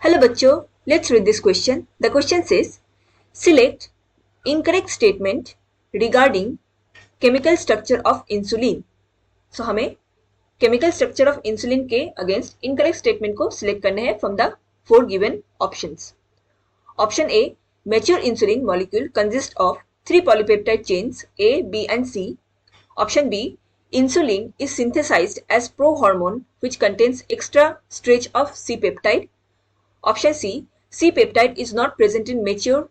Hello बच्चों, let's read this question. The question says, select incorrect statement regarding chemical structure of insulin. So हमें chemical structure of insulin के against incorrect statement को select करने हैं from the four given options. Option A, mature insulin molecule consists of three polypeptide chains A, B and C. Option B, insulin is synthesized as prohormone which contains extra stretch of C-peptide. Option C, C-peptide is not present in mature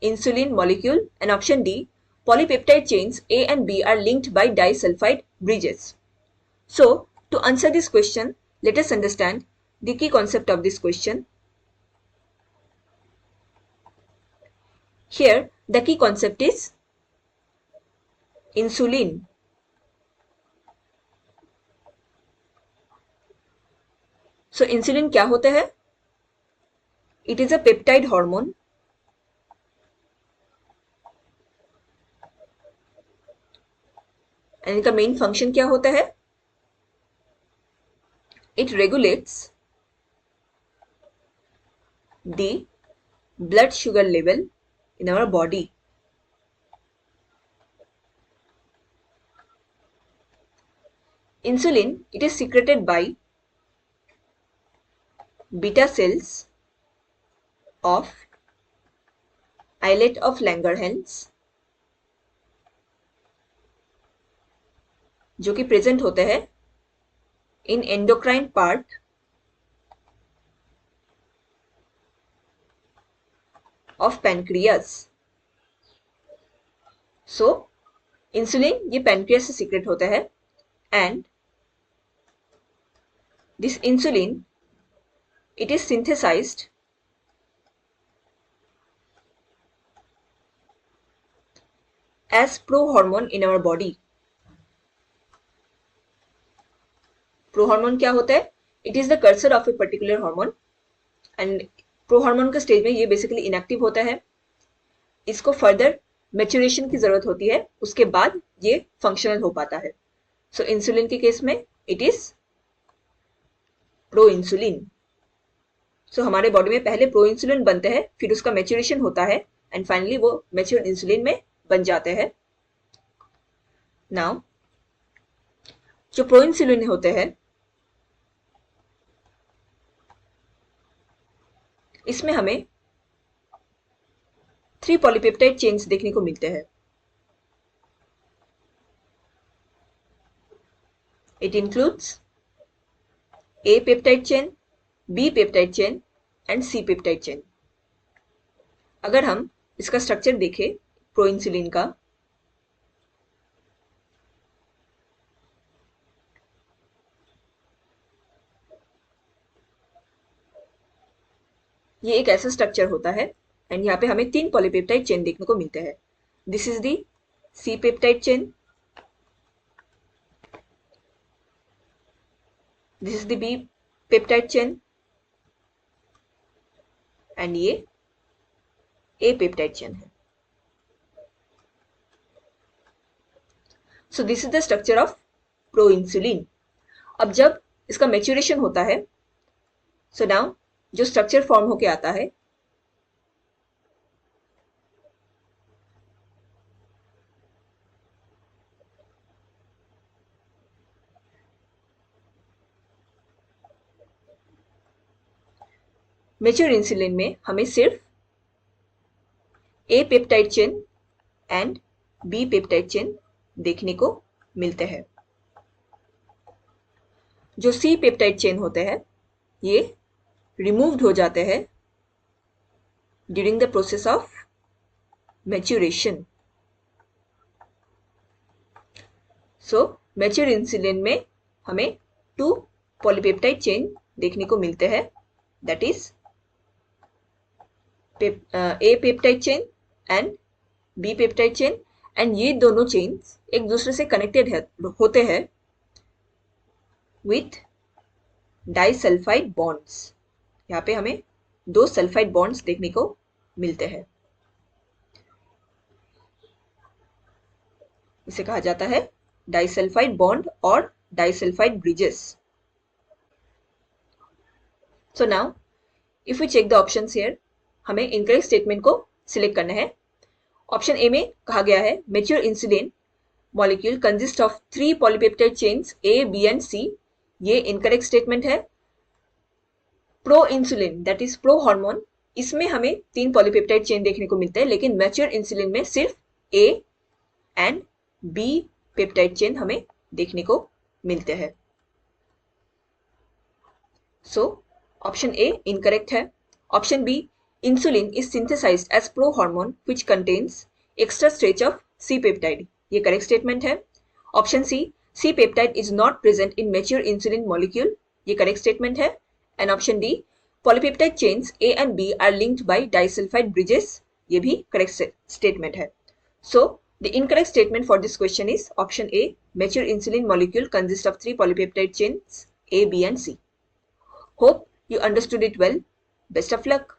insulin molecule. And option D, polypeptide chains A and B are linked by disulfide bridges. So, to answer this question, let us understand the key concept of this question. Here, the key concept is insulin. So, insulin क्या होता है? It is a peptide hormone. And इनका main function क्या होता है? It regulates the blood sugar level in our body. Insulin, it is secreted by beta cells of islet of Langerhans जो कि present होते हैं in endocrine part of pancreas. So insulin ये pancreas से secrete होता है and this insulin it is synthesised as prohormone in our body. Prohormone क्या होता है? It is the cursor of a particular hormone and prohormone के stage में ये बेसिकली इनएक्टिव होता है. इसको फर्दर मैच्योरेशन की जरूरत होती है, उसके बाद ये फंक्शनल हो पाता है. सो इंसुलिन के केस में इट इज प्रो इंसुलिन. सो हमारे बॉडी में पहले प्रो इंसुलिन बनते हैं, फिर उसका मैच्योरेशन होता है एंड फाइनली वो मैच्योर इंसुलिन में बन जाते हैं. नाउ जो प्रो इंसुलिन होते हैं इसमें हमें 3 पॉलीपेप्टाइड चेन्स देखने को मिलते हैं. It includes a peptide chain, b peptide chain and c peptide chain. अगर हम इसका स्ट्रक्चर देखें प्रोइंसुलिन का, ये एक ऐसा स्ट्रक्चर होता है एंड यहाँ पे हमें 3 पॉलीपेप्टाइड चेन देखने को मिलते हैं. This is the C peptide chain, this is the B peptide chain and ये ए पेप्टाइड चेन है. So this is the structure of proinsulin. अब जब इसका मैच्योरेशन होता है, सो नाउ जो स्ट्रक्चर फॉर्म होके आता है मैच्योर इंसुलिन में हमें सिर्फ A peptide chain and B peptide chain देखने को मिलते हैं. जो सी पेप्टाइड चेन होते हैं ये रिमूव्ड हो जाते हैं during the process of maturation. So mature insulin में हमें 2 पॉलीपेप्टाइड चेन देखने को मिलते हैं, that is A peptide chain and B peptide chain. And ये दोनों चेन्स एक दूसरे से कनेक्टेड होते हैं विथ डाइसल्फाइड बॉन्ड्स. यहाँ पे हमें 2 सल्फाइड बॉन्ड्स देखने को मिलते हैं. इसे कहा जाता है डाइसल्फाइड बॉन्ड और disulphide bridges. So now if you check the options here, हमें इनकरेक्ट स्टेटमेंट को सिलेक्ट करना है। ऑप्शन ए में कहा गया है mature insulin molecule consist of 3 polypeptide chains A, B and C. ये इनकरेक्ट स्टेटमेंट है। Proinsulin that is prohormone, इसमें हमें 3 पॉलीपेप्टाइड चेन देखने को मिलते हैं, लेकिन मैच्योर इंसुलिन में सिर्फ A and B peptide chain हमें देखने को मिलते हैं। सो ऑप्शन ए इनकरेक्ट है। Option B, insulin is synthesized as pro hormone which contains extra stretch of C peptide, ये करेक्ट स्टेटमेंट है। Option C peptide is not present in mature insulin molecule, ये correct statement है। And option D, polypeptide chains A and B are linked by disulfide bridges, ये भी correct statement है। So the incorrect statement for this question is option A, mature insulin molecule consists of 3 polypeptide chains A, B and C. Hope you understood it well. Best of luck.